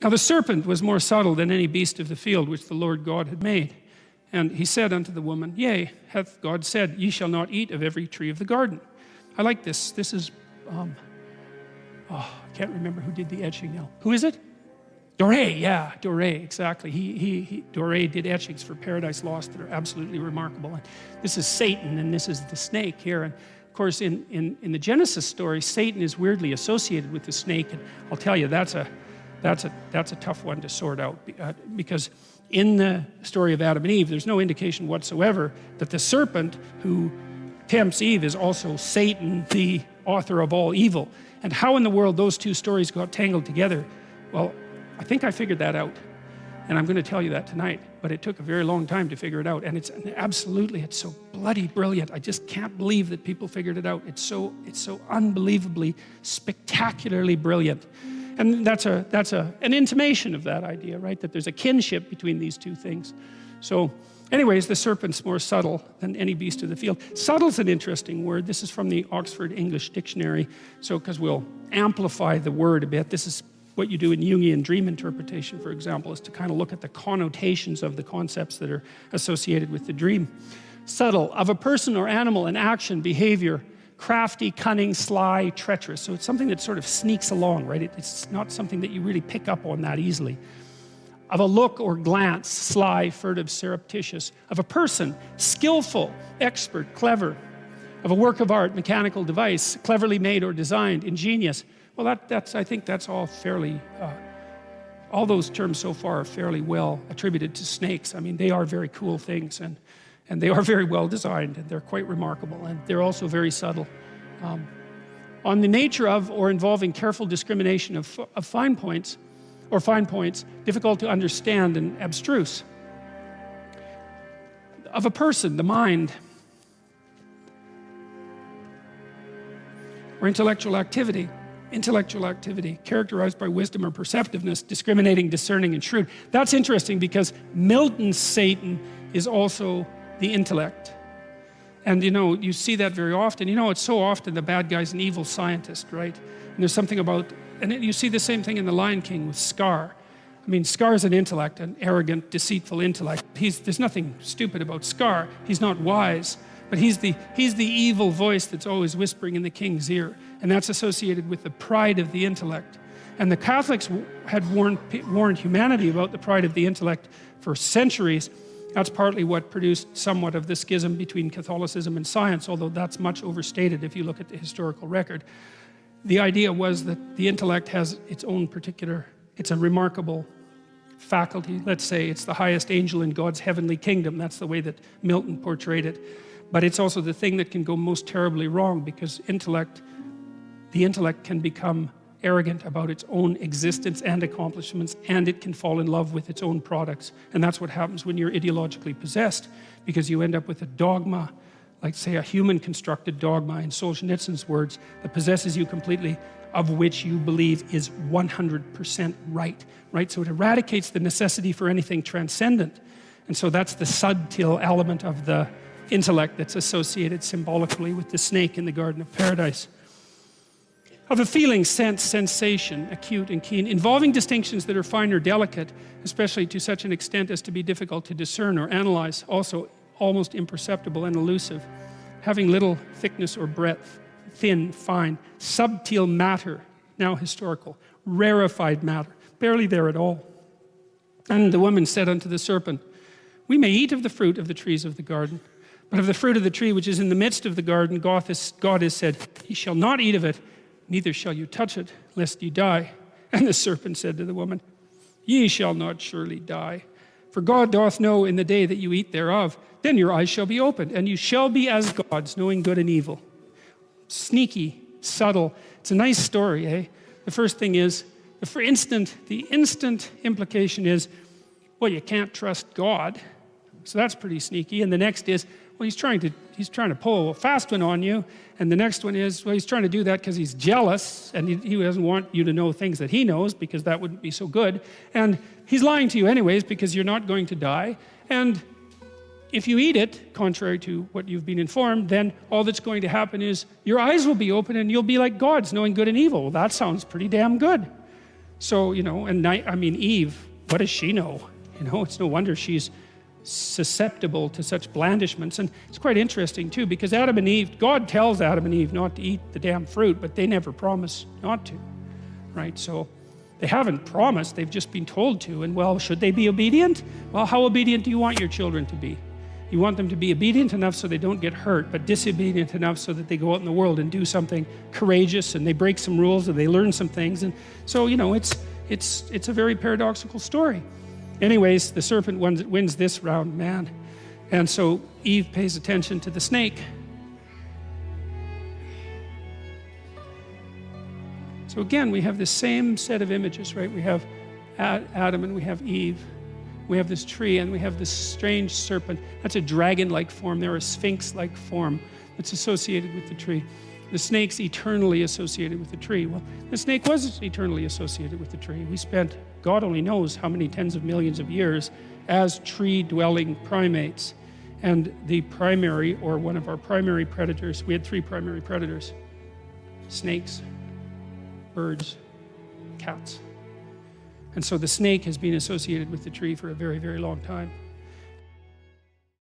Now the serpent was more subtle than any beast of the field which the Lord God had made. And he said unto the woman, Yea, hath God said, Ye shall not eat of every tree of the garden. I like this. This is, I can't remember who did the etching now. Who is it? Doré, yeah, Doré, exactly. Doré did etchings for Paradise Lost that are absolutely remarkable. And this is Satan, and this is the snake here. And of course, in the Genesis story, Satan is weirdly associated with the snake. And I'll tell you, that's a tough one to sort out, because in the story of Adam and Eve, there's no indication whatsoever that the serpent who tempts Eve is also Satan, the author of all evil. And how in the world those two stories got tangled together, well, I think I figured that out, and I'm going to tell you that tonight, but it took a very long time to figure it out. And it's so bloody brilliant. I just can't believe that people figured it out. It's so unbelievably, spectacularly brilliant. And that's an intimation of that idea, right? That there's a kinship between these two things. So anyways, the serpent's more subtle than any beast of the field. Subtle's an interesting word. This is from the Oxford English Dictionary. So, because we'll amplify the word a bit, this is what you do in Jungian dream interpretation, for example, is to kind of look at the connotations of the concepts that are associated with the dream. Subtle, of a person or animal, an action, behavior, crafty, cunning, sly, treacherous. So it's something that sort of sneaks along, right? It's not something that you really pick up on that easily. Of a look or glance, sly, furtive, surreptitious. Of a person, skillful, expert, clever. Of a work of art, mechanical device, cleverly made or designed, ingenious. Well, I think that's all fairly, all those terms so far are fairly well attributed to snakes. I mean, they are very cool things, and they are very well designed, and they're quite remarkable, and they're also very subtle. On the nature of or involving careful discrimination of fine points, difficult to understand and abstruse. Of a person, the mind, or intellectual activity characterized by wisdom or perceptiveness, discriminating, discerning, and shrewd. That's interesting because Milton's Satan is also the intellect. And you see that very often. It's so often the bad guy's an evil scientist, right? And there's something about, and you see the same thing in The Lion King with Scar. I mean, Scar's an intellect, an arrogant, deceitful intellect. There's nothing stupid about Scar. He's not wise, but he's the evil voice that's always whispering in the king's ear. And that's associated with the pride of the intellect. And the Catholics had warned humanity about the pride of the intellect for centuries. That's partly what produced somewhat of the schism between Catholicism and science, although that's much overstated if you look at the historical record. The idea was that the intellect has its own particular, it's a remarkable faculty. Let's say it's the highest angel in God's heavenly kingdom. That's the way that Milton portrayed it. But it's also the thing that can go most terribly wrong, because the intellect can become arrogant about its own existence and accomplishments, and it can fall in love with its own products. And that's what happens when you're ideologically possessed, because you end up with a dogma, like say a human constructed dogma in Solzhenitsyn's words, that possesses you completely, of which you believe is 100% right? So it eradicates the necessity for anything transcendent. And so that's the subtle element of the intellect that's associated symbolically with the snake in the Garden of Paradise. Of a feeling, sense, sensation, acute and keen, involving distinctions that are fine or delicate, especially to such an extent as to be difficult to discern or analyze, also almost imperceptible and elusive, having little thickness or breadth, thin, fine, subtle matter, now historical, rarefied matter, barely there at all. And the woman said unto the serpent, We may eat of the fruit of the trees of the garden, but of the fruit of the tree which is in the midst of the garden, God has said, Ye shall not eat of it, neither shall you touch it, lest ye die. And the serpent said to the woman, Ye shall not surely die. For God doth know in the day that you eat thereof, then your eyes shall be opened, and you shall be as gods, knowing good and evil. Sneaky, subtle. It's a nice story, eh? The first thing is, the instant implication is, well, you can't trust God. So that's pretty sneaky. And the next is, well, he's trying to pull a fast one on you. And the next one is, well, he's trying to do that because he's jealous, and he doesn't want you to know things that he knows, because that wouldn't be so good. And he's lying to you anyways, because you're not going to die. And if you eat it, contrary to what you've been informed, then all that's going to happen is your eyes will be open and you'll be like gods, knowing good and evil. Well, that sounds pretty damn good. So, and I mean, Eve, what does she know? It's no wonder she's susceptible to such blandishments. And it's quite interesting too, because Adam and Eve, God tells Adam and Eve not to eat the damn fruit, but they never promise not to, right? So they haven't promised, they've just been told to. And well, should they be obedient? Well, how obedient do you want your children to be? You want them to be obedient enough so they don't get hurt, but disobedient enough so that they go out in the world and do something courageous, and they break some rules, and they learn some things. And so, it's a very paradoxical story. Anyways, the serpent wins this round, man. And so Eve pays attention to the snake. So again, we have the same set of images, right? We have Adam and we have Eve. We have this tree and we have this strange serpent. That's a dragon-like form. They're a sphinx-like form that's associated with the tree. The snake's eternally associated with the tree. Well, the snake was eternally associated with the tree. We spent, God only knows how many tens of millions of years as tree-dwelling primates. And the primary, or one of our primary predators, we had 3 primary predators: snakes, birds, cats. And so the snake has been associated with the tree for a very, very long time.